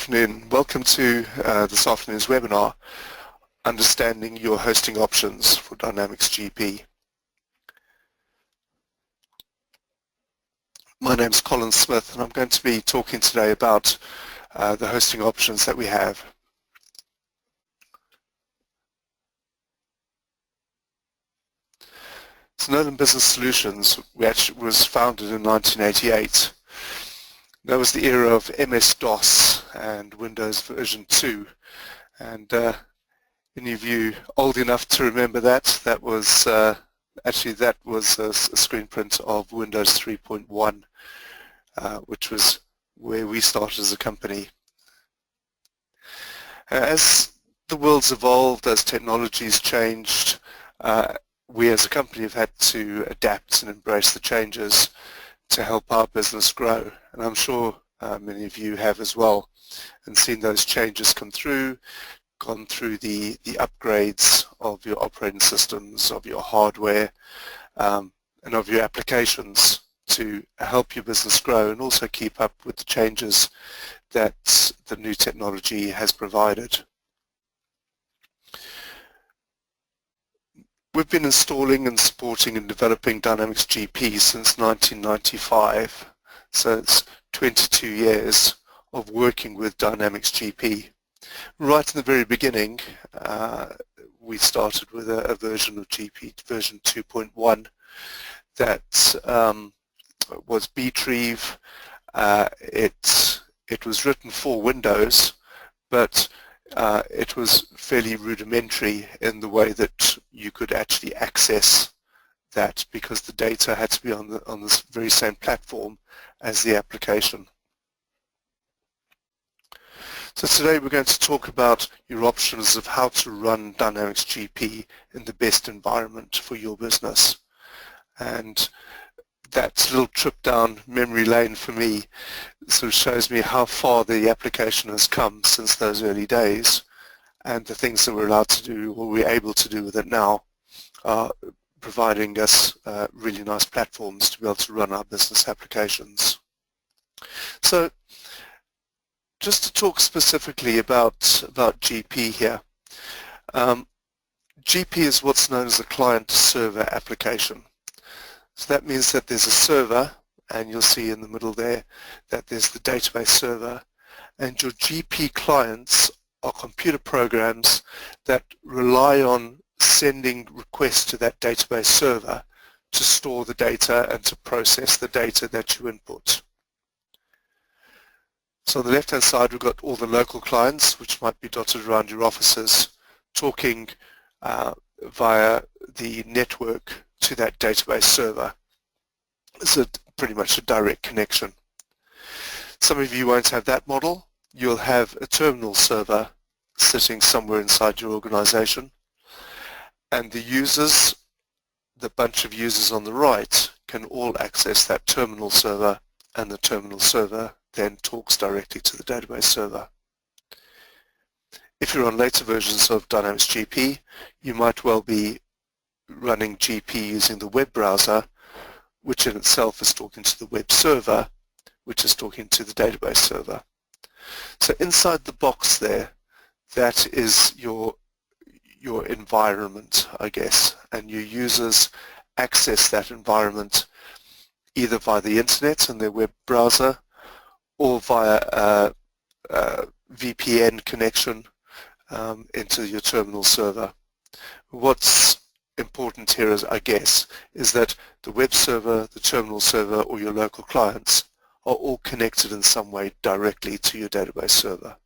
afternoon. Welcome to this afternoon's webinar, Understanding Your Hosting Options for Dynamics GP. My name's Colin Smith and I'm going to be talking today about the hosting options that we have. So Nolan Business Solutions was founded in 1988. That was the era of MS-DOS and Windows version 2. And any of you old enough to remember that was actually that was a screen print of Windows 3.1, which was where we started as a company. As the world's evolved, as technology's changed, we as a company have had to adapt and embrace the changes to help our business grow. And I'm sure many of you have as well, and seen those changes come through, gone through the upgrades of your operating systems, of your hardware, and of your applications to help your business grow and also keep up with the changes that the new technology has provided. We've been installing and supporting and developing Dynamics GP since 1995, so it's 22 years of working with Dynamics GP. Right in the very beginning, we started with a version of GP, version 2.1, that was Btrieve. It was written for Windows, but it was fairly rudimentary in the way that you could actually access that, because the data had to be on this very same platform as the application. So today we're going to talk about your options of how to run Dynamics GP in the best environment for your business. And that little trip down memory lane for me sort of shows me how far the application has come since those early days, and the things that we're allowed to do, or we're able to do with it now, are providing us really nice platforms to be able to run our business applications. So just to talk specifically about GP here, GP is what's known as a client-server application. So that means that there's a server, and you'll see in the middle there that there's the database server, and your GP clients are computer programs that rely on sending requests to that database server to store the data and to process the data that you input. So on the left-hand side, we've got all the local clients, which might be dotted around your offices, talking via the network to that database server. It's pretty much a direct connection. Some of you won't have that model. You'll have a terminal server sitting somewhere inside your organization, and the users, the bunch of users on the right, can all access that terminal server, and the terminal server then talks directly to the database server. If you're on later versions of Dynamics GP, you might well be running GP using the web browser, which in itself is talking to the web server, which is talking to the database server. So inside the box there, that is your environment, I guess, and your users access that environment either via the internet and their web browser, or via a VPN connection into your terminal server. What's important here, I guess, is that the web server, the terminal server, or your local clients are all connected in some way directly to your database server.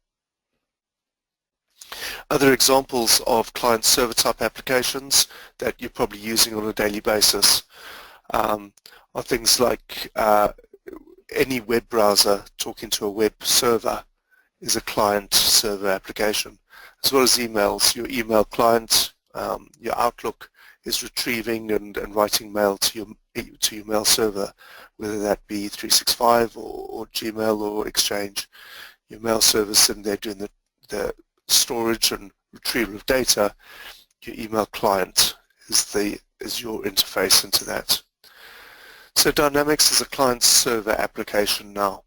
Other examples of client-server type applications that you're probably using on a daily basis are things like any web browser talking to a web server is a client-server application, as well as emails. Your email client, your Outlook, is retrieving and writing mail to your mail server, whether that be 365 or Gmail or Exchange. Your mail server is sitting there doing the storage and retrieval of data. Your email client is your interface into that. So Dynamics is a client-server application now.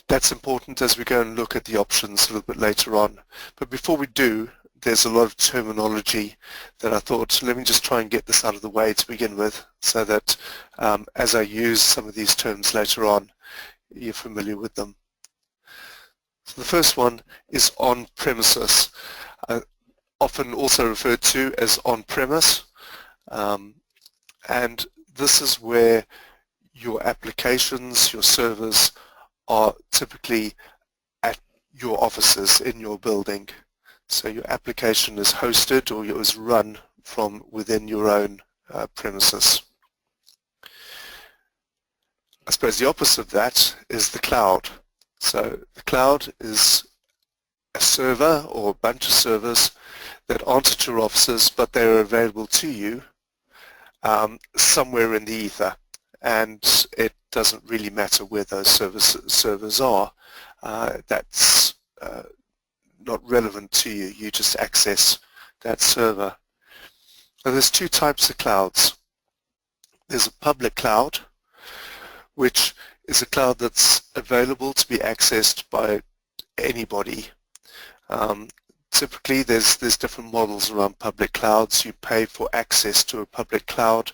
That's important as we go and look at the options a little bit later on. But before we do, there's a lot of terminology that I thought, let me just try and get this out of the way to begin with, so that as I use some of these terms later on, you're familiar with them. So the first one is on-premises, often also referred to as on-premise, and this is where your applications, your servers are typically at your offices in your building. So your application is hosted or is run from within your own premises. I suppose the opposite of that is the cloud. So the cloud is a server or a bunch of servers that aren't at your offices, but they're available to you somewhere in the ether. And it doesn't really matter where those servers are. That's not relevant to you. You just access that server. Now, there's two types of clouds. There's a public cloud, which is a cloud that's available to be accessed by anybody. Typically, there's different models around public clouds. You pay for access to a public cloud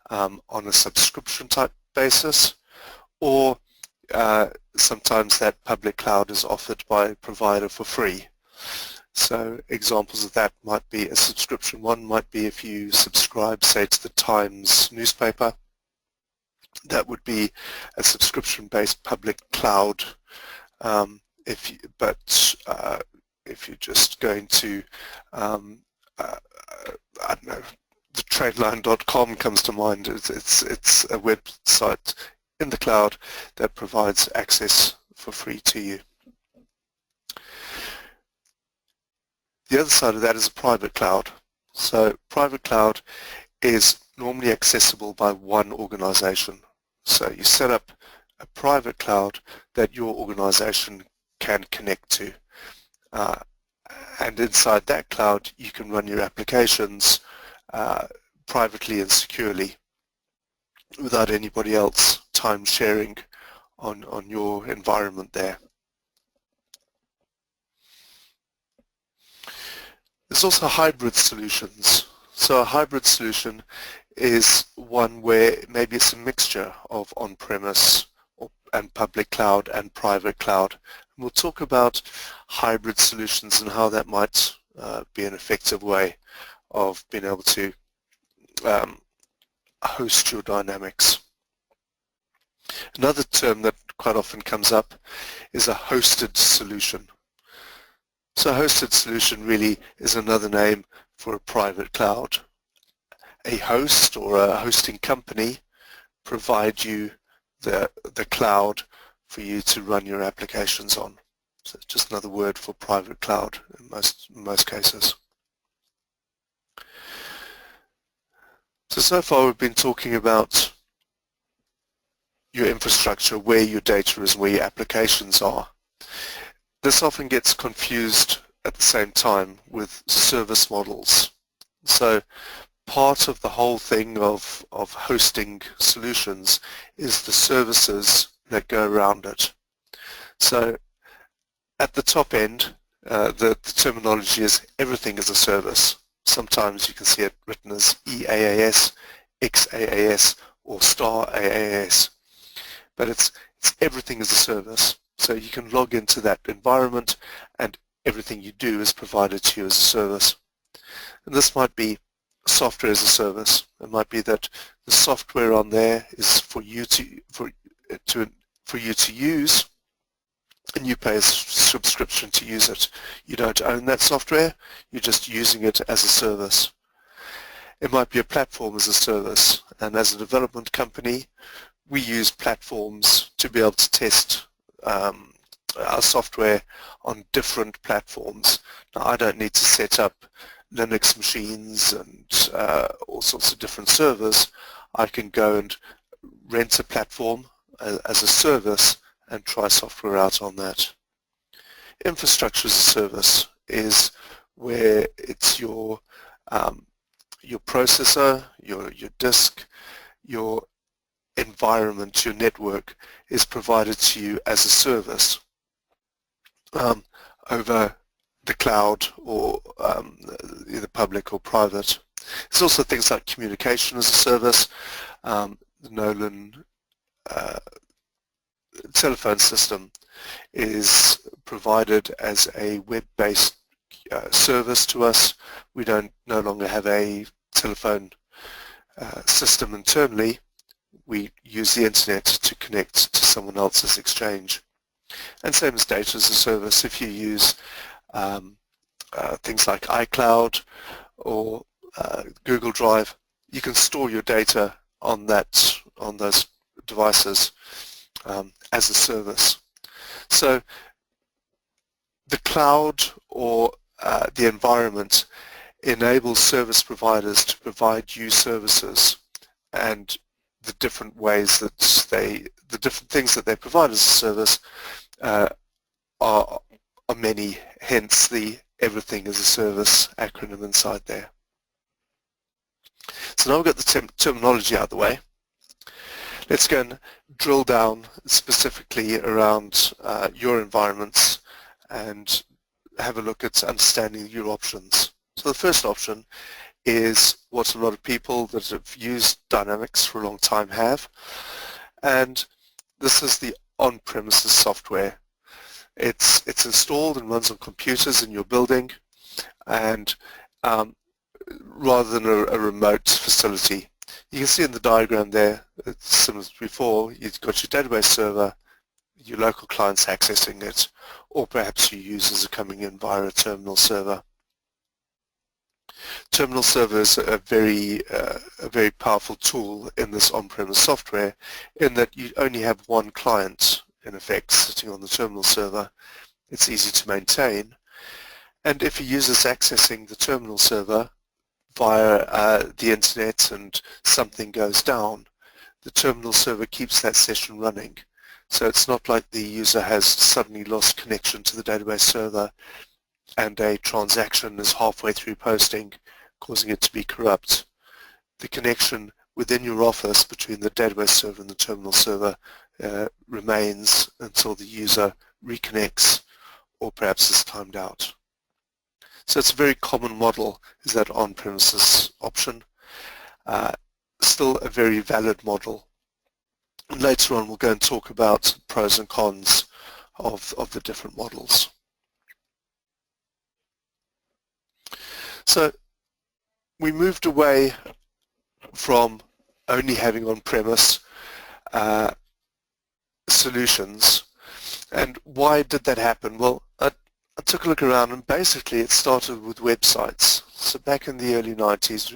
on a subscription type basis, or sometimes that public cloud is offered by a provider for free. So examples of that might be a subscription. One might be if you subscribe, say, to the Times newspaper. That would be a subscription-based public cloud. If you're just going to, I don't know, the tradeline.com comes to mind. It's a website in the cloud that provides access for free to you. The other side of that is a private cloud. So private cloud is normally accessible by one organization. So you set up a private cloud that your organization can connect to. And inside that cloud, you can run your applications privately and securely without anybody else time sharing on your environment there. There's also hybrid solutions. So a hybrid solution is one where maybe it's a mixture of on-premise and public cloud and private cloud. And we'll talk about hybrid solutions and how that might be an effective way of being able to host your dynamics. Another term that quite often comes up is a hosted solution. So a hosted solution really is another name for a private cloud. A host or a hosting company provide you the cloud for you to run your applications on. So it's just another word for private cloud in most cases. So far we've been talking about your infrastructure, where your data is, where your applications are. This often gets confused at the same time with service models. So part of the whole thing of hosting solutions is the services that go around it. So at the top end, the terminology is everything is a service. Sometimes you can see it written as EAAS, XAAS, or star AAS. But it's everything as a service. So you can log into that environment and everything you do is provided to you as a service. And this might be software as a service. It might be that the software on there is for you to use, and you pay a subscription to use it. You don't own that software, you're just using it as a service. It might be a platform as a service, and as a development company, we use platforms to be able to test our software on different platforms. Now, I don't need to set up Linux machines and all sorts of different servers. I can go and rent a platform as a service and try software out on that. Infrastructure as a service is where it's your processor, your disk, your environment, your network, is provided to you as a service over the cloud or either public or private. There's also things like communication as a service. The Nolan telephone system is provided as a web-based service to us. We no longer have a telephone system internally. We use the internet to connect to someone else's exchange. And same as data as a service. If you use things like iCloud or Google Drive, you can store your data on those devices as a service. So the cloud or the environment enables service providers to provide you services, and the different ways that the different things that they provide as a service are many, hence the everything as a service acronym inside there. So now we've got the terminology out of the way. Let's go and drill down specifically around your environments and have a look at understanding your options. So the first option is what a lot of people that have used Dynamics for a long time have, and this is the on-premises software. It's installed and runs on computers in your building, and rather than a remote facility. You can see in the diagram there, it's similar to before, you've got your database server, your local clients accessing it, or perhaps your users are coming in via a terminal server. Terminal server is a very powerful tool in this on-premise software, in that you only have one client in effect sitting on the terminal server. It's easy to maintain, and if a user is accessing the terminal server via the internet and something goes down, the terminal server keeps that session running. So it's not like the user has suddenly lost connection to the database server and a transaction is halfway through posting, causing it to be corrupt. The connection within your office between the database server and the terminal server remains until the user reconnects or perhaps is timed out. So it's a very common model, is that on-premises option. Still a very valid model. And later on we'll go and talk about pros and cons of the different models. So we moved away from only having on-premise solutions. And why did that happen? Well, I took a look around, and basically it started with websites. So back in the early 90s,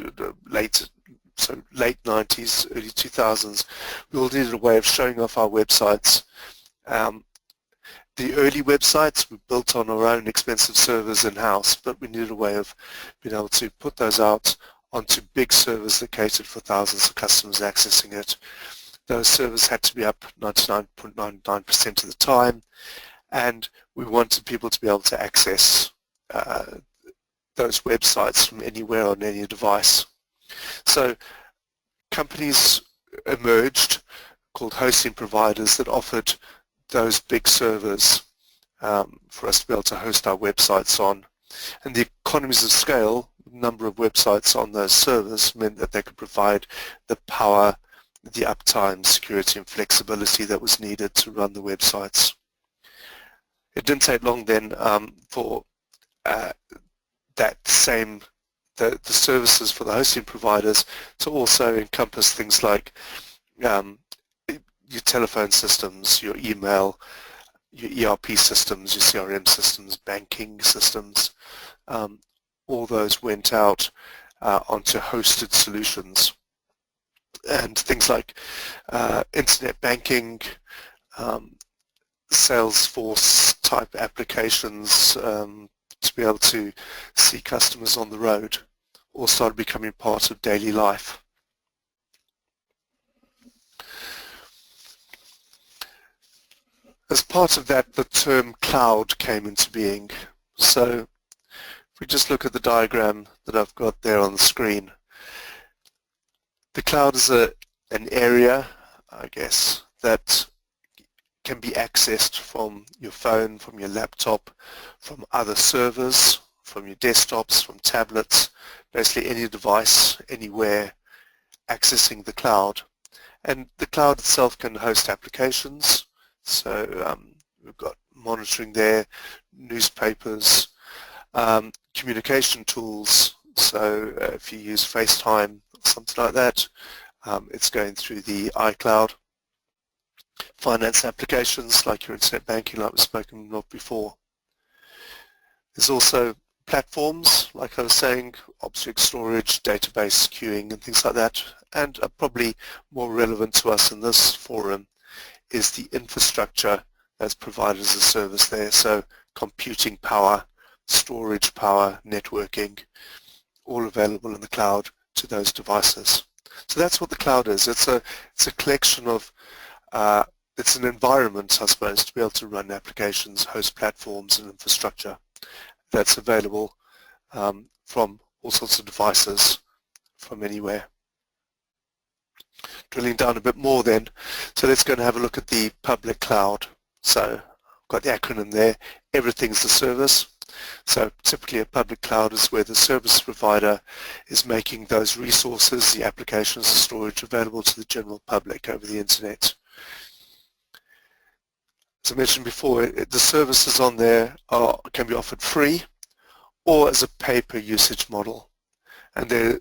late 90s, early 2000s, we all needed a way of showing off our websites. The early websites were built on our own expensive servers in-house, but we needed a way of being able to put those out onto big servers that catered for thousands of customers accessing it. Those servers had to be up 99.99% of the time, and we wanted people to be able to access those websites from anywhere on any device. So companies emerged called hosting providers that offered those big servers for us to be able to host our websites on. And the economies of scale, number of websites on those servers, meant that they could provide the power, the uptime, security and flexibility that was needed to run the websites. It didn't take long then for the services for the hosting providers to also encompass things like your telephone systems, your email, your ERP systems, your CRM systems, banking systems. All those went out onto hosted solutions. And things like internet banking, Salesforce type applications to be able to see customers on the road all started becoming part of daily life. As part of that, the term cloud came into being. So if we just look at the diagram that I've got there on the screen, the cloud is an area I guess, that can be accessed from your phone, from your laptop, from other servers, from your desktops, from tablets, basically any device, anywhere accessing the cloud. And the cloud itself can host applications. So we've got monitoring there, newspapers, communication tools. So if you use FaceTime or something like that, it's going through the iCloud. Finance applications like your internet banking, like we've spoken of before. There's also platforms, like I was saying, object storage, database queuing and things like that. And probably more relevant to us in this forum is the infrastructure that's provided as a service there. So computing power, storage power, networking, all available in the cloud to those devices. So that's what the cloud is. It's a collection of, it's an environment, I suppose, to be able to run applications, host platforms and infrastructure that's available from all sorts of devices from anywhere. Drilling down a bit more then, so let's go and have a look at the public cloud. So I've got the acronym there, everything's the service. So typically a public cloud is where the service provider is making those resources, the applications, the storage available to the general public over the internet. As I mentioned before, the services on there can be offered free or as a pay-per-usage model. And there are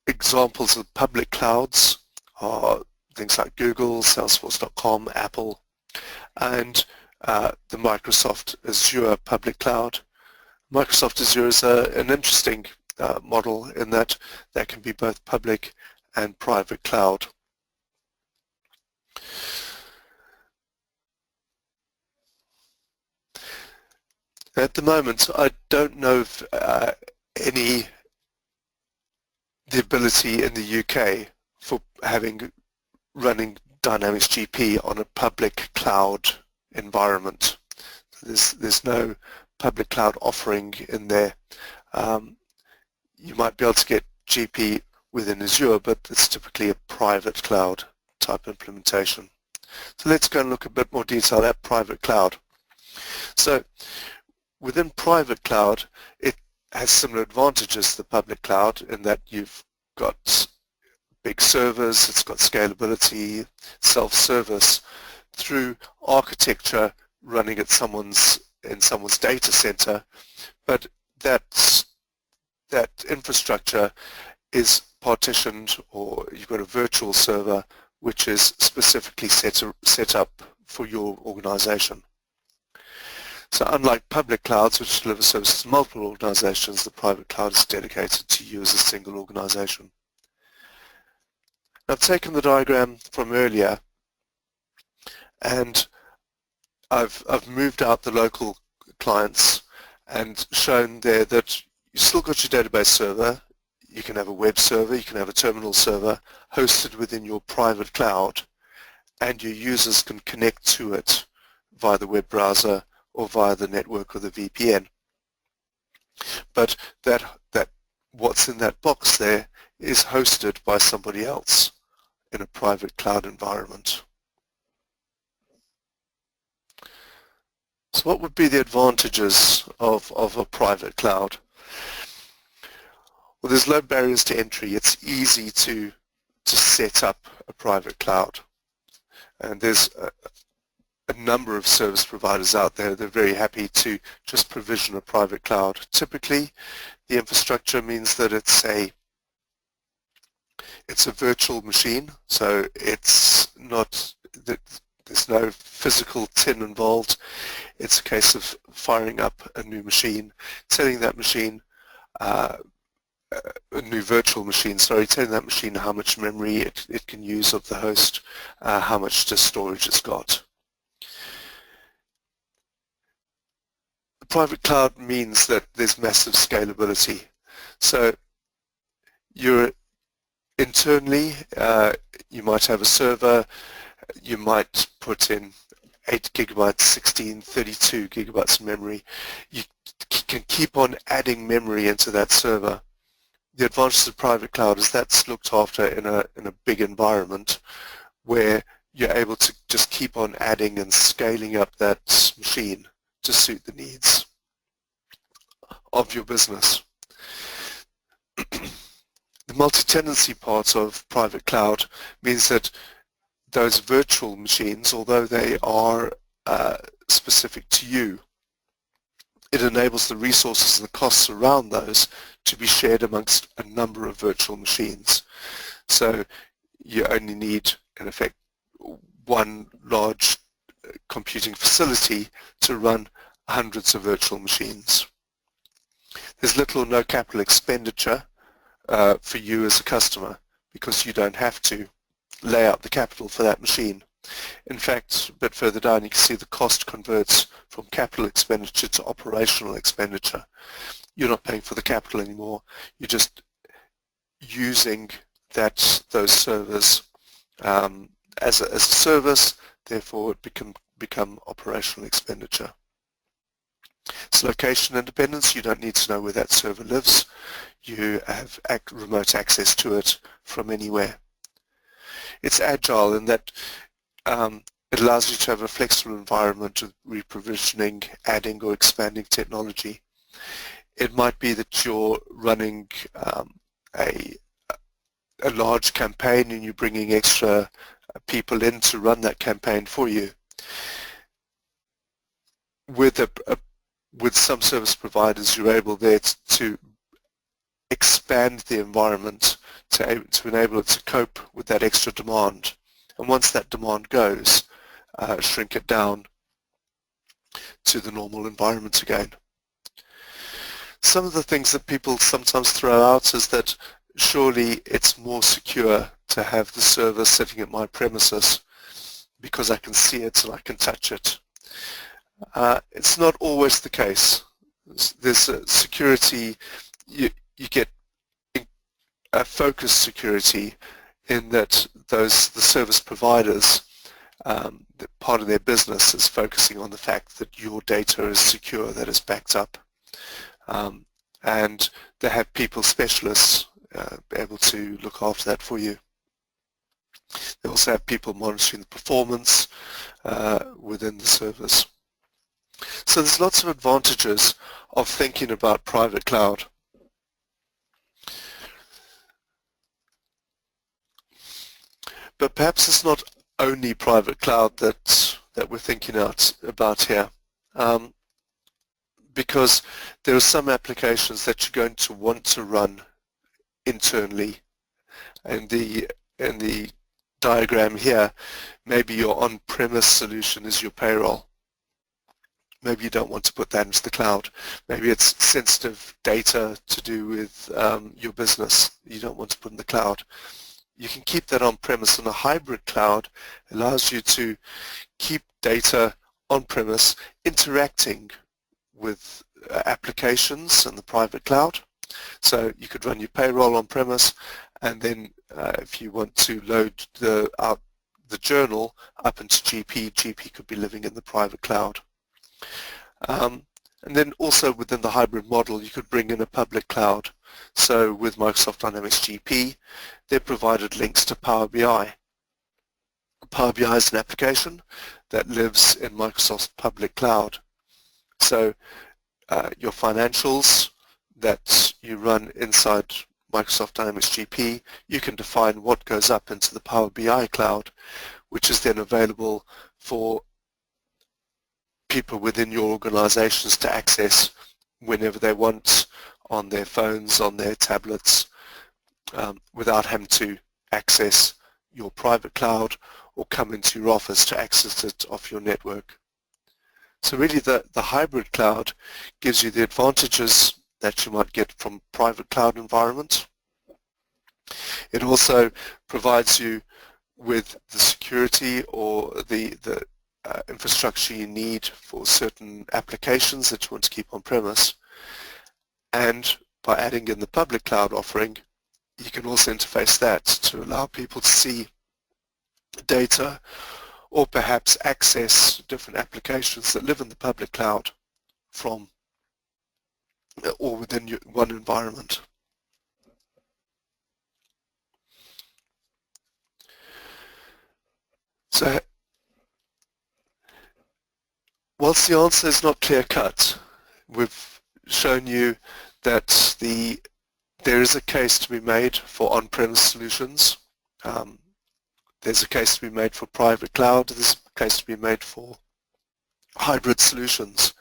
examples of public clouds are things like Google, Salesforce.com, Apple, and the Microsoft Azure public cloud. Microsoft Azure is an interesting model in that can be both public and private cloud. At the moment, I don't know of the ability in the UK for running Dynamics GP on a public cloud environment. There's no public cloud offering in there. You might be able to get GP within Azure, but it's typically a private cloud type implementation. So let's go and look a bit more detail at private cloud. So within private cloud, it has similar advantages to the public cloud in that you've got big servers, it's got scalability, self-service through architecture running at someone's data center, but that infrastructure is partitioned, or you've got a virtual server which is specifically set up for your organization. So unlike public clouds, which deliver services to multiple organizations, the private cloud is dedicated to you as a single organization. I've taken the diagram from earlier and I've moved out the local clients and shown there that you've still got your database server, you can have a web server, you can have a terminal server hosted within your private cloud, and your users can connect to it via the web browser or via the network or the VPN. But that what's in that box there is hosted by somebody else in a private cloud environment. So what would be the advantages of a private cloud? Well, there's low barriers to entry. It's easy to set up a private cloud. And there's a number of service providers out there. They're very happy to just provision a private cloud. Typically, the infrastructure means that it's a virtual machine, so it's not that there's no physical tin involved. It's a case of firing up a new machine, telling that machine, a new virtual machine, sorry, telling that machine how much memory it can use of the host, how much disk storage it's got. The private cloud means that there's massive scalability. So you're internally, you might have a server, you might put in 8 gigabytes, 16, 32 gigabytes of memory. You can keep on adding memory into that server. The advantage of the private cloud is that's looked after in a big environment where you're able to just keep on adding and scaling up that machine to suit the needs of your business. The multi-tenancy part of private cloud means that those virtual machines, although they are specific to you, it enables the resources and the costs around those to be shared amongst a number of virtual machines. So you only need, in effect, one large computing facility to run hundreds of virtual machines. There's little or no capital expenditure for you as a customer because you don't have to lay out the capital for that machine. In fact, a bit further down you can see the cost converts from capital expenditure to operational expenditure. You're not paying for the capital anymore, you're just using those servers as a service, therefore it become operational expenditure. It's location independence. You don't need to know where that server lives. You have remote access to it from anywhere. It's agile in that it allows you to have a flexible environment of reprovisioning, adding or expanding technology. It might be that you're running a large campaign and you're bringing extra people in to run that campaign for you. With some service providers, you're able there to expand the environment to enable it to cope with that extra demand. And once that demand goes, shrink it down to the normal environment again. Some of the things that people sometimes throw out is that surely it's more secure to have the server sitting at my premises because I can see it and I can touch it. It's not always the case. There's a security, you get a focused security in that the service providers, part of their business is focusing on the fact that your data is secure, that it's backed up. And they have people specialists able to look after that for you. They also have people monitoring the performance within the servers. So there's lots of advantages of thinking about private cloud. But perhaps it's not only private cloud that we're thinking about here, because there are some applications that you're going to want to run internally. And in the diagram here, maybe your on-premise solution is your payroll. Maybe you don't want to put that into the cloud. Maybe it's sensitive data to do with your business you don't want to put in the cloud. You can keep that on-premise, and a hybrid cloud allows you to keep data on-premise interacting with applications in the private cloud. So you could run your payroll on-premise, and then if you want to load the journal up into GP could be living in the private cloud. And then also within the hybrid model, you could bring in a public cloud. So with Microsoft Dynamics GP, they provided links to Power BI. Power BI is an application that lives in Microsoft's public cloud. So your financials that you run inside Microsoft Dynamics GP, you can define what goes up into the Power BI cloud, which is then available for people within your organizations to access whenever they want on their phones, on their tablets, without having to access your private cloud or come into your office to access it off your network. So really the hybrid cloud gives you the advantages that you might get from private cloud environment. It also provides you with the security or the infrastructure you need for certain applications that you want to keep on premise. And by adding in the public cloud offering, you can also interface that to allow people to see data or perhaps access different applications that live in the public cloud from or within one environment. So whilst the answer is not clear-cut, we've shown you that there is a case to be made for on-premise solutions. There's a case to be made for private cloud. There's a case to be made for hybrid solutions.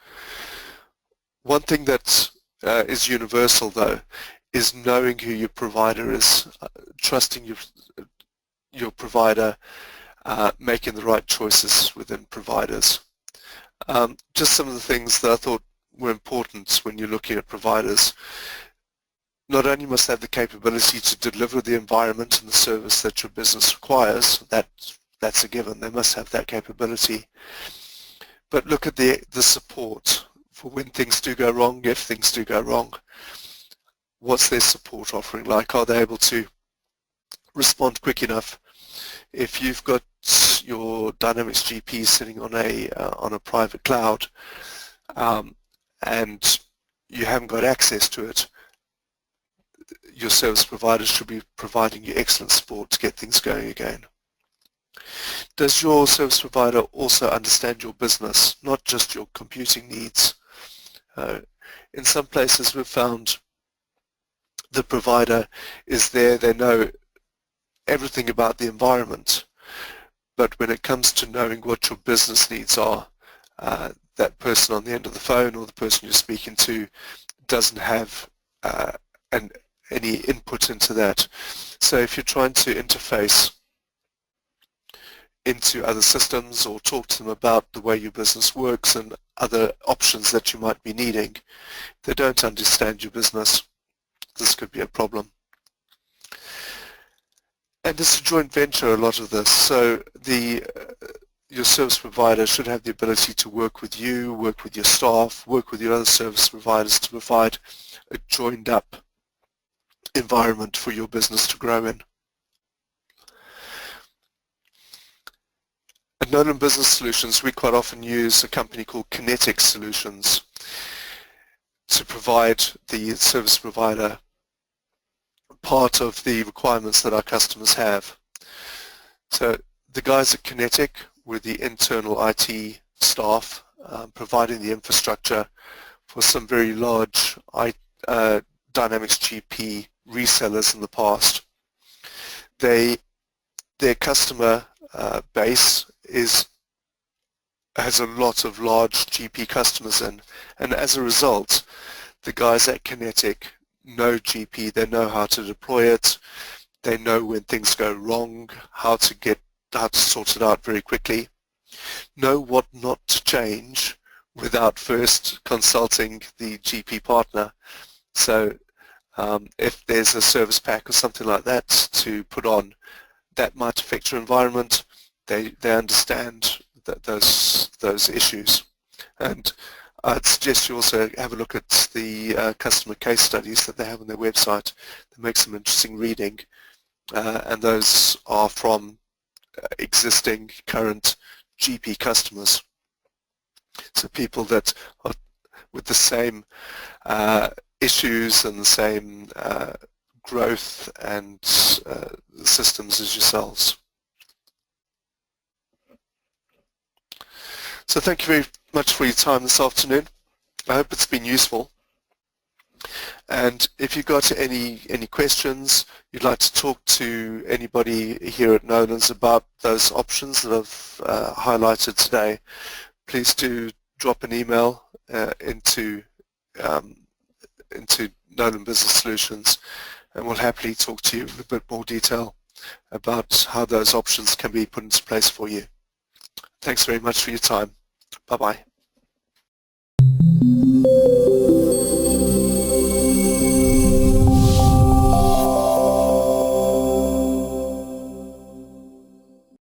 One thing that is universal, though, is knowing who your provider is, trusting your provider, making the right choices within providers. Just some of the things that I thought were important when you're looking at providers. Not only must they have the capability to deliver the environment and the service that your business requires, that's a given, they must have that capability, but look at the support for when things do go wrong, if things do go wrong. What's their support offering like? Are they able to respond quick enough? If you've got your Dynamics GP sitting on a private cloud and you haven't got access to it, your service provider should be providing you excellent support to get things going again. Does your service provider also understand your business, not just your computing needs? In some places we've found the provider is there, they know everything about the environment, but when it comes to knowing what your business needs are, that person on the end of the phone or the person you're speaking to doesn't have any input into that. So if you're trying to interface into other systems or talk to them about the way your business works and other options that you might be needing, they don't understand your business. This could be a problem. And it's a joint venture, a lot of this. So your service provider should have the ability to work with you, work with your staff, work with your other service providers to provide a joined up environment for your business to grow in. At Nolan Business Solutions, we quite often use a company called Kinetic Solutions to provide the service provider part of the requirements that our customers have. So the guys at Kinetic were the internal IT staff providing the infrastructure for some very large Dynamics GP resellers in the past. Their customer base has a lot of large GP customers in, and as a result the guys at Kinetic know GP, they know how to deploy it, they know when things go wrong, how to sort it out very quickly, know what not to change without first consulting the GP partner. So if there's a service pack or something like that to put on that might affect your environment, they understand those issues. And I'd suggest you also have a look at the customer case studies that they have on their website. They make some interesting reading, and those are from existing current GP customers. So people that are with the same issues and the same growth and systems as yourselves. So thank you very much for your time this afternoon. I hope it's been useful. And if you've got any questions, you'd like to talk to anybody here at Nolan's about those options that I've highlighted today, please do drop an email into Nolan Business Solutions, and we'll happily talk to you in a bit more detail about how those options can be put into place for you. Thanks very much for your time. Bye-bye.